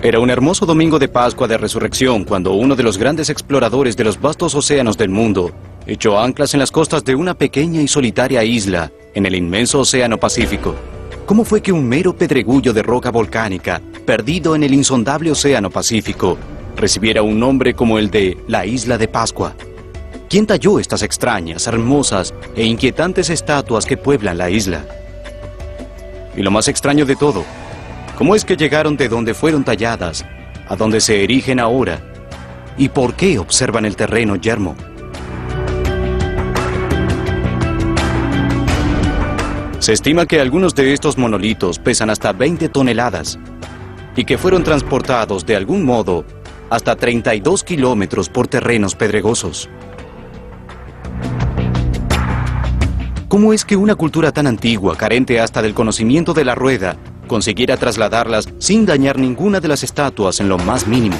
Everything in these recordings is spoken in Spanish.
Era un hermoso domingo de Pascua de Resurrección cuando uno de los grandes exploradores de los vastos océanos del mundo echó anclas en las costas de una pequeña y solitaria isla en el inmenso océano Pacífico. ¿Cómo fue que un mero pedregullo de roca volcánica, perdido en el insondable océano Pacífico, recibiera un nombre como el de la Isla de Pascua? ¿Quién talló estas extrañas, hermosas e inquietantes estatuas que pueblan la isla? Y lo más extraño de todo, ¿cómo es que llegaron de donde fueron talladas a donde se erigen ahora? ¿Y por qué observan el terreno yermo? Se estima que algunos de estos monolitos pesan hasta 20 toneladas y que fueron transportados de algún modo hasta 32 kilómetros por terrenos pedregosos. ¿Cómo es que una cultura tan antigua, carente hasta del conocimiento de la rueda, consiguiera trasladarlas sin dañar ninguna de las estatuas en lo más mínimo?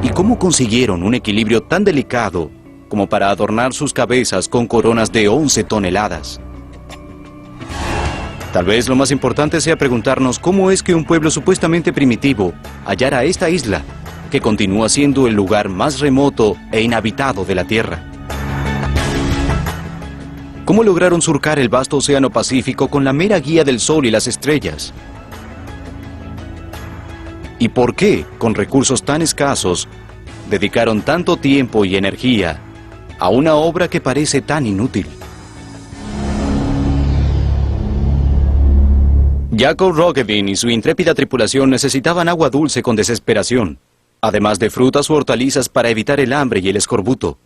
¿Y cómo consiguieron un equilibrio tan delicado como para adornar sus cabezas con coronas de 11 toneladas? Tal vez lo más importante sea preguntarnos cómo es que un pueblo supuestamente primitivo hallara esta isla, que continúa siendo el lugar más remoto e inhabitado de la Tierra. ¿Cómo lograron surcar el vasto océano Pacífico con la mera guía del sol y las estrellas? ¿Y por qué, con recursos tan escasos, dedicaron tanto tiempo y energía a una obra que parece tan inútil? Jacob Roggeveen y su intrépida tripulación necesitaban agua dulce con desesperación, además de frutas u hortalizas para evitar el hambre y el escorbuto.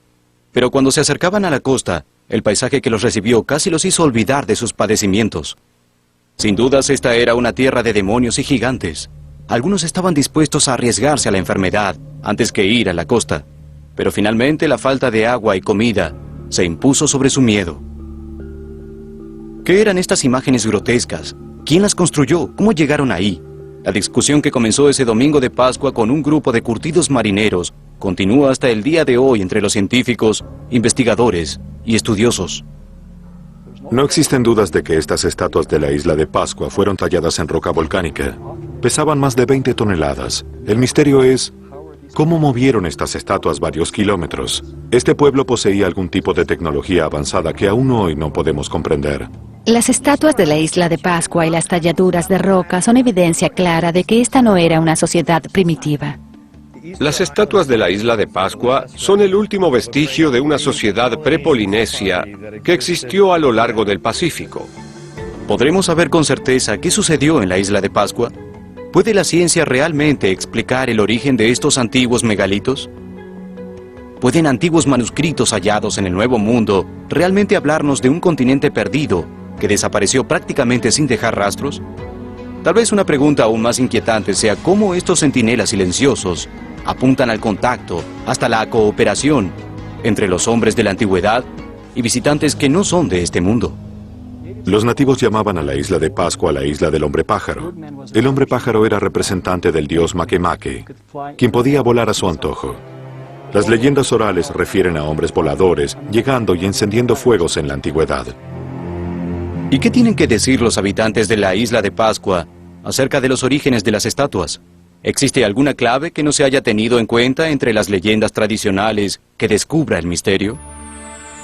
Pero cuando se acercaban a la costa, el paisaje que los recibió casi los hizo olvidar de sus padecimientos. Sin dudas, esta era una tierra de demonios y gigantes. Algunos estaban dispuestos a arriesgarse a la enfermedad antes que ir a la costa, pero finalmente la falta de agua y comida se impuso sobre su miedo. ¿Qué eran estas imágenes grotescas? ¿Quién las construyó? ¿Cómo llegaron ahí? La discusión que comenzó ese domingo de Pascua con un grupo de curtidos marineros continúa hasta el día de hoy entre los científicos, investigadores y estudiosos. No existen dudas de que estas estatuas de la isla de Pascua fueron talladas en roca volcánica. Pesaban más de 20 toneladas. El misterio es, ¿cómo movieron estas estatuas varios kilómetros? Este pueblo poseía algún tipo de tecnología avanzada que aún hoy no podemos comprender. Las estatuas de la isla de Pascua y las talladuras de roca son evidencia clara de que esta no era una sociedad primitiva. Las estatuas de la isla de Pascua son el último vestigio de una sociedad prepolinesia que existió a lo largo del Pacífico. ¿Podremos saber con certeza qué sucedió en la isla de Pascua? ¿Puede la ciencia realmente explicar el origen de estos antiguos megalitos? ¿Pueden antiguos manuscritos hallados en el Nuevo Mundo realmente hablarnos de un continente perdido que desapareció prácticamente sin dejar rastros? Tal vez una pregunta aún más inquietante sea cómo estos centinelas silenciosos apuntan al contacto, hasta la cooperación, entre los hombres de la antigüedad y visitantes que no son de este mundo. Los nativos llamaban a la isla de Pascua la isla del hombre pájaro. El hombre pájaro era representante del dios Makemake, quien podía volar a su antojo. Las leyendas orales refieren a hombres voladores llegando y encendiendo fuegos en la antigüedad. ¿Y qué tienen que decir los habitantes de la isla de Pascua acerca de los orígenes de las estatuas? ¿Existe alguna clave que no se haya tenido en cuenta entre las leyendas tradicionales que descubra el misterio?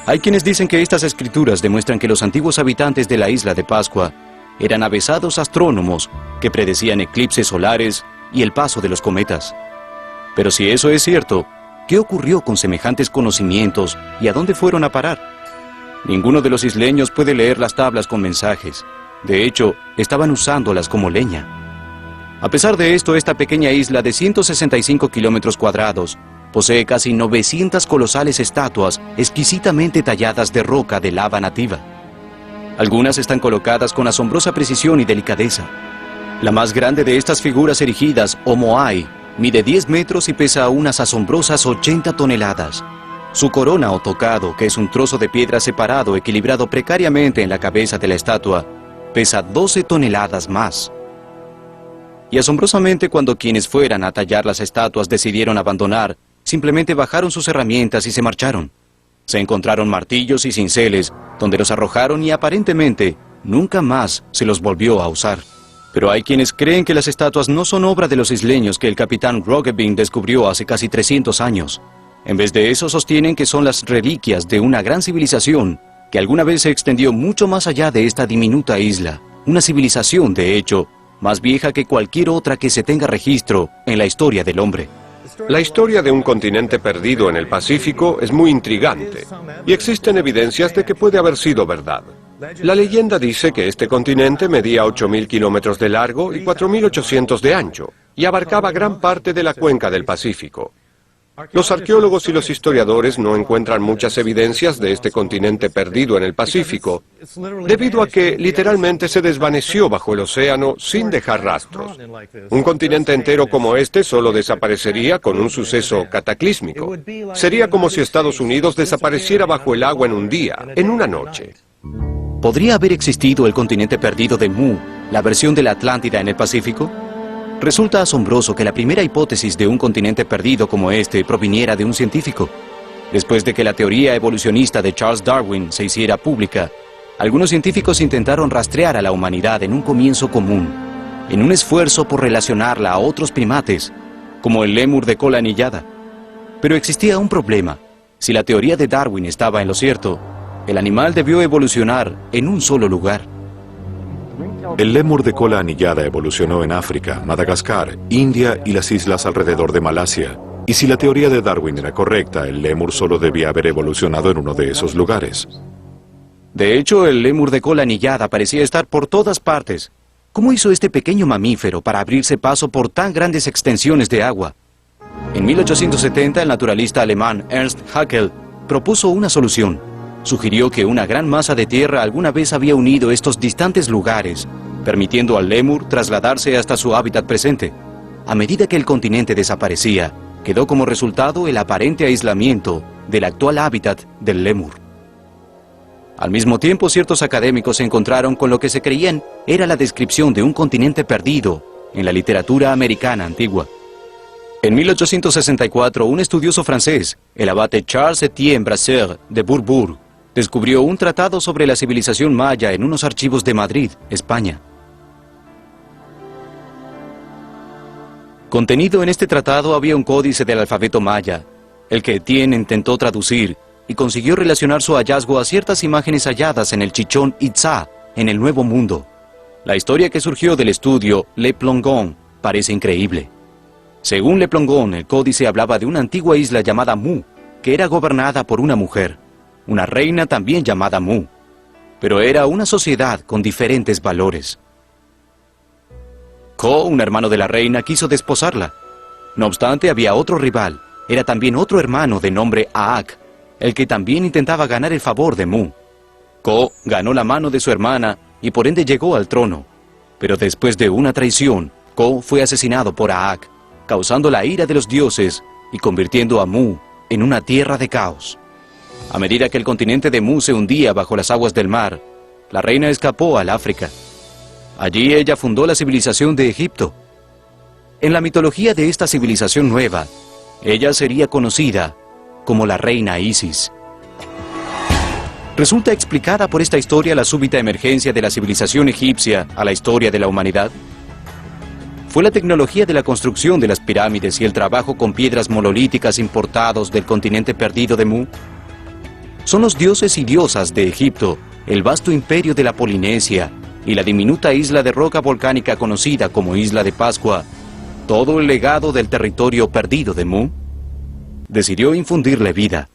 Hay quienes dicen que estas escrituras demuestran que los antiguos habitantes de la isla de Pascua eran avesados astrónomos que predecían eclipses solares y el paso de los cometas. Pero si eso es cierto, ¿qué ocurrió con semejantes conocimientos y a dónde fueron a parar? Ninguno de los isleños puede leer las tablas con mensajes. De hecho, estaban usándolas como leña. A pesar de esto, esta pequeña isla de 165 kilómetros cuadrados posee casi 900 colosales estatuas exquisitamente talladas de roca de lava nativa. Algunas están colocadas con asombrosa precisión y delicadeza. La más grande de estas figuras erigidas, o Moai, mide 10 metros y pesa unas asombrosas 80 toneladas. Su corona o tocado, que es un trozo de piedra separado equilibrado precariamente en la cabeza de la estatua, pesa 12 toneladas más. Y asombrosamente, cuando quienes fueran a tallar las estatuas decidieron abandonar, simplemente bajaron sus herramientas y se marcharon. Se encontraron martillos y cinceles, donde los arrojaron y aparentemente nunca más se los volvió a usar. Pero hay quienes creen que las estatuas no son obra de los isleños que el capitán Roggeveen descubrió hace casi 300 años. En vez de eso sostienen que son las reliquias de una gran civilización que alguna vez se extendió mucho más allá de esta diminuta isla. Una civilización, de hecho, más vieja que cualquier otra que se tenga registro en la historia del hombre. La historia de un continente perdido en el Pacífico es muy intrigante, y existen evidencias de que puede haber sido verdad. La leyenda dice que este continente medía 8.000 kilómetros de largo y 4.800 de ancho, y abarcaba gran parte de la cuenca del Pacífico. Los arqueólogos y los historiadores no encuentran muchas evidencias de este continente perdido en el Pacífico, debido a que literalmente se desvaneció bajo el océano sin dejar rastros. Un continente entero como este solo desaparecería con un suceso cataclísmico. Sería como si Estados Unidos desapareciera bajo el agua en un día, en una noche. ¿Podría haber existido el continente perdido de Mu, la versión de la Atlántida en el Pacífico? Resulta asombroso que la primera hipótesis de un continente perdido como este proviniera de un científico. Después de que la teoría evolucionista de Charles Darwin se hiciera pública, algunos científicos intentaron rastrear a la humanidad en un comienzo común, en un esfuerzo por relacionarla a otros primates, como el lémur de cola anillada. Pero existía un problema. Si la teoría de Darwin estaba en lo cierto, el animal debió evolucionar en un solo lugar. El lémur de cola anillada evolucionó en África, Madagascar, India y las islas alrededor de Malasia. Y si la teoría de Darwin era correcta, el lémur solo debía haber evolucionado en uno de esos lugares. De hecho, el lémur de cola anillada parecía estar por todas partes. ¿Cómo hizo este pequeño mamífero para abrirse paso por tan grandes extensiones de agua? En 1870, el naturalista alemán Ernst Haeckel propuso una solución. Sugirió que una gran masa de tierra alguna vez había unido estos distantes lugares, permitiendo al lémur trasladarse hasta su hábitat presente. A medida que el continente desaparecía, quedó como resultado el aparente aislamiento del actual hábitat del lémur. Al mismo tiempo, ciertos académicos se encontraron con lo que se creían era la descripción de un continente perdido en la literatura americana antigua. En 1864, un estudioso francés, el abate Charles Etienne Brasseur de Bourbourg, descubrió un tratado sobre la civilización maya en unos archivos de Madrid, España. Contenido en este tratado había un códice del alfabeto maya, el que Etienne intentó traducir y consiguió relacionar su hallazgo a ciertas imágenes halladas en el Chichón Itzá, en el Nuevo Mundo. La historia que surgió del estudio Le Plongeon parece increíble. Según Le Plongeon, el códice hablaba de una antigua isla llamada Mu, que era gobernada por una mujer, una reina también llamada Mu, pero era una sociedad con diferentes valores. Ko, un hermano de la reina, quiso desposarla. No obstante, había otro rival, era también otro hermano de nombre Aak, el que también intentaba ganar el favor de Mu. Ko ganó la mano de su hermana y por ende llegó al trono, pero después de una traición, Ko fue asesinado por Aak, causando la ira de los dioses y convirtiendo a Mu en una tierra de caos. A medida que el continente de Mu se hundía bajo las aguas del mar, la reina escapó al África. Allí ella fundó la civilización de Egipto. En la mitología de esta civilización nueva, ella sería conocida como la reina Isis. ¿Resulta explicada por esta historia la súbita emergencia de la civilización egipcia a la historia de la humanidad? ¿Fue la tecnología de la construcción de las pirámides y el trabajo con piedras monolíticas importados del continente perdido de Mu? ¿Son los dioses y diosas de Egipto, el vasto imperio de la Polinesia y la diminuta isla de roca volcánica conocida como Isla de Pascua, todo el legado del territorio perdido de Mu? Decidió infundirle vida.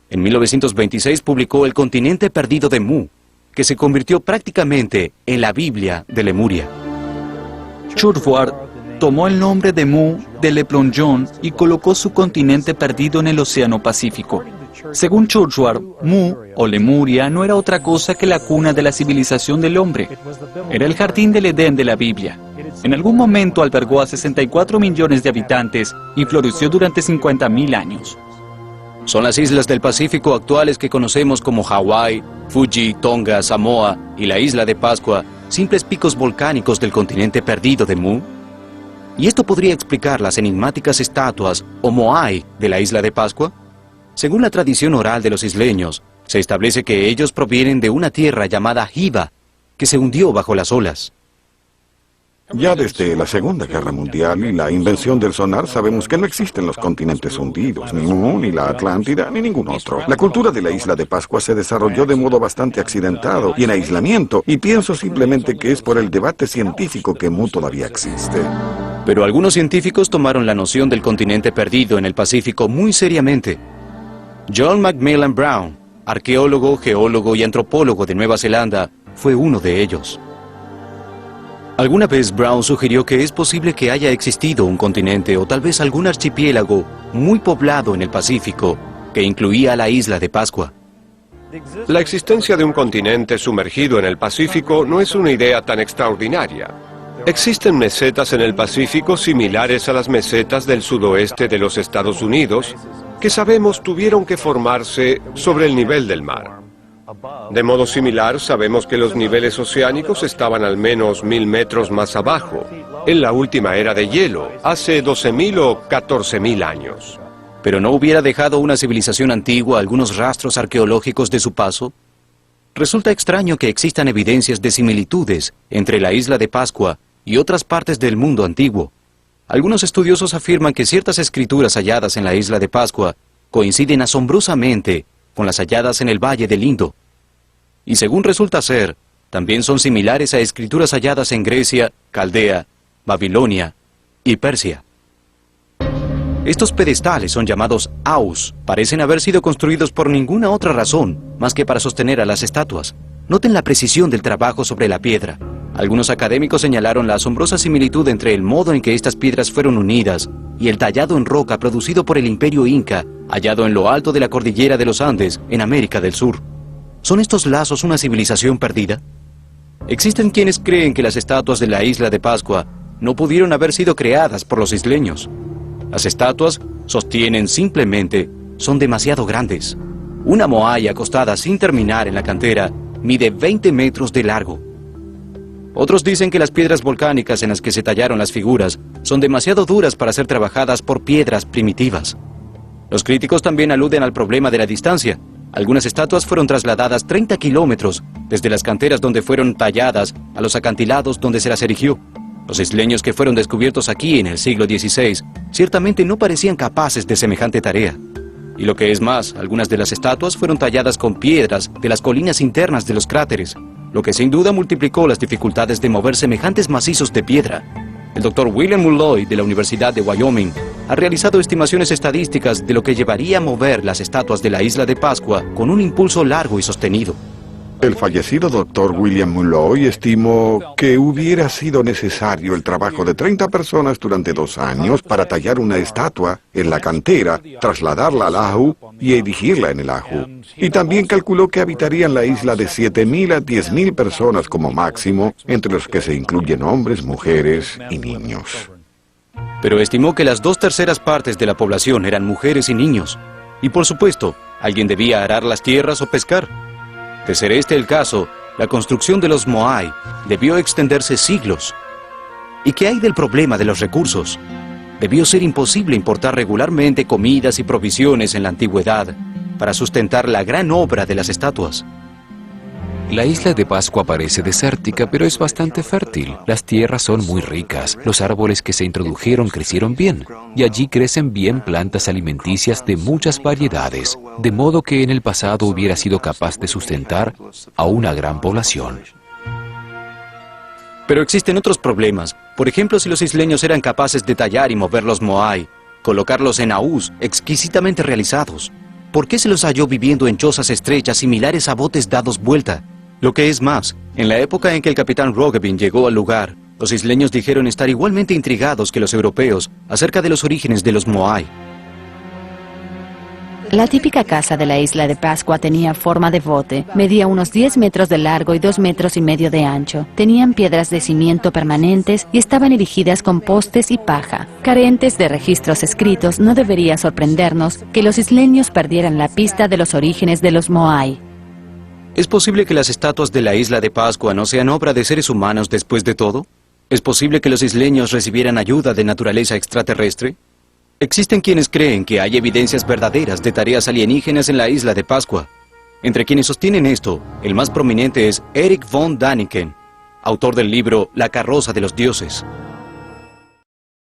En 1926 publicó El continente perdido de Mu, que se convirtió prácticamente en la Biblia de Lemuria. Churchward tomó el nombre de Mu de Le Plongeon y colocó su continente perdido en el Océano Pacífico. Según Churchward, Mu o Lemuria no era otra cosa que la cuna de la civilización del hombre. Era el jardín del Edén de la Biblia. En algún momento albergó a 64 millones de habitantes y floreció durante 50.000 años. Son las islas del Pacífico actuales que conocemos como Hawái, Fuji, Tonga, Samoa y la Isla de Pascua, simples picos volcánicos del continente perdido de Mu. ¿Y esto podría explicar las enigmáticas estatuas o moai de la Isla de Pascua? Según la tradición oral de los isleños, se establece que ellos provienen de una tierra llamada Hiva, que se hundió bajo las olas. Ya desde la Segunda Guerra Mundial y la invención del sonar sabemos que no existen los continentes hundidos, ni Mu, ni la Atlántida, ni ningún otro. La cultura de la isla de Pascua se desarrolló de modo bastante accidentado y en aislamiento, y pienso simplemente que es por el debate científico que Mu todavía existe. Pero algunos científicos tomaron la noción del continente perdido en el Pacífico muy seriamente. John Macmillan Brown, arqueólogo, geólogo y antropólogo de Nueva Zelanda, fue uno de ellos. Alguna vez Brown sugirió que es posible que haya existido un continente o tal vez algún archipiélago muy poblado en el Pacífico que incluía la isla de Pascua. La existencia de un continente sumergido en el Pacífico no es una idea tan extraordinaria. Existen mesetas en el Pacífico similares a las mesetas del sudoeste de los Estados Unidos, que sabemos tuvieron que formarse sobre el nivel del mar. De modo similar, sabemos que los niveles oceánicos estaban al menos 1000 metros más abajo, en la última era de hielo, hace 12.000 o 14.000 años. ¿Pero no hubiera dejado una civilización antigua algunos rastros arqueológicos de su paso? Resulta extraño que existan evidencias de similitudes entre la isla de Pascua y otras partes del mundo antiguo. Algunos estudiosos afirman que ciertas escrituras halladas en la isla de Pascua coinciden asombrosamente con las halladas en el Valle del Indo. Y según resulta ser, también son similares a escrituras halladas en Grecia, Caldea, Babilonia y Persia. Estos pedestales son llamados aus. Parecen haber sido construidos por ninguna otra razón más que para sostener a las estatuas. Noten la precisión del trabajo sobre la piedra. Algunos académicos señalaron la asombrosa similitud entre el modo en que estas piedras fueron unidas y el tallado en roca producido por el Imperio Inca, hallado en lo alto de la cordillera de los Andes, en América del Sur. ¿Son estos lazos una civilización perdida? Existen quienes creen que las estatuas de la isla de Pascua no pudieron haber sido creadas por los isleños. Las estatuas, sostienen simplemente, son demasiado grandes. Una moai acostada sin terminar en la cantera mide 20 metros de largo. Otros dicen que las piedras volcánicas en las que se tallaron las figuras son demasiado duras para ser trabajadas por piedras primitivas. Los críticos también aluden al problema de la distancia. Algunas estatuas fueron trasladadas 30 kilómetros desde las canteras donde fueron talladas a los acantilados donde se las erigió. Los isleños que fueron descubiertos aquí en el siglo XVI ciertamente no parecían capaces de semejante tarea. Y lo que es más, algunas de las estatuas fueron talladas con piedras de las colinas internas de los cráteres, lo que sin duda multiplicó las dificultades de mover semejantes macizos de piedra. El Dr. William Mulloy de la Universidad de Wyoming ha realizado estimaciones estadísticas de lo que llevaría a mover las estatuas de la isla de Pascua con un impulso largo y sostenido. El fallecido Dr. William Mulloy estimó que hubiera sido necesario el trabajo de 30 personas durante 2 años para tallar una estatua en la cantera, trasladarla al Ahu y erigirla en el Ahu. Y también calculó que habitarían la isla de 7.000 a 10.000 personas como máximo, entre los que se incluyen hombres, mujeres y niños. Pero estimó que las 2/3 partes de la población eran mujeres y niños. Y por supuesto, alguien debía arar las tierras o pescar. De ser este el caso, la construcción de los moai debió extenderse siglos. ¿Y qué hay del problema de los recursos? Debió ser imposible importar regularmente comidas y provisiones en la antigüedad para sustentar la gran obra de las estatuas. La isla de Pascua parece desértica, pero es bastante fértil. Las tierras son muy ricas. Los árboles que se introdujeron crecieron bien, y allí crecen bien plantas alimenticias de muchas variedades, de modo que en el pasado hubiera sido capaz de sustentar a una gran población. Pero existen otros problemas. Por ejemplo, si los isleños eran capaces de tallar y mover los moai, colocarlos en ahús exquisitamente realizados, ¿por qué se los halló viviendo en chozas estrechas similares a botes dados vuelta? Lo que es más, en la época en que el capitán Roggeveen llegó al lugar, los isleños dijeron estar igualmente intrigados que los europeos acerca de los orígenes de los moai. La típica casa de la isla de Pascua tenía forma de bote, medía unos 10 metros de largo y 2,5 metros de ancho. Tenían piedras de cimiento permanentes y estaban erigidas con postes y paja. Carentes de registros escritos, no debería sorprendernos que los isleños perdieran la pista de los orígenes de los moai. ¿Es posible que las estatuas de la isla de Pascua no sean obra de seres humanos después de todo? ¿Es posible que los isleños recibieran ayuda de naturaleza extraterrestre? Existen quienes creen que hay evidencias verdaderas de tareas alienígenas en la isla de Pascua. Entre quienes sostienen esto, el más prominente es Erich von Däniken, autor del libro La carroza de los dioses.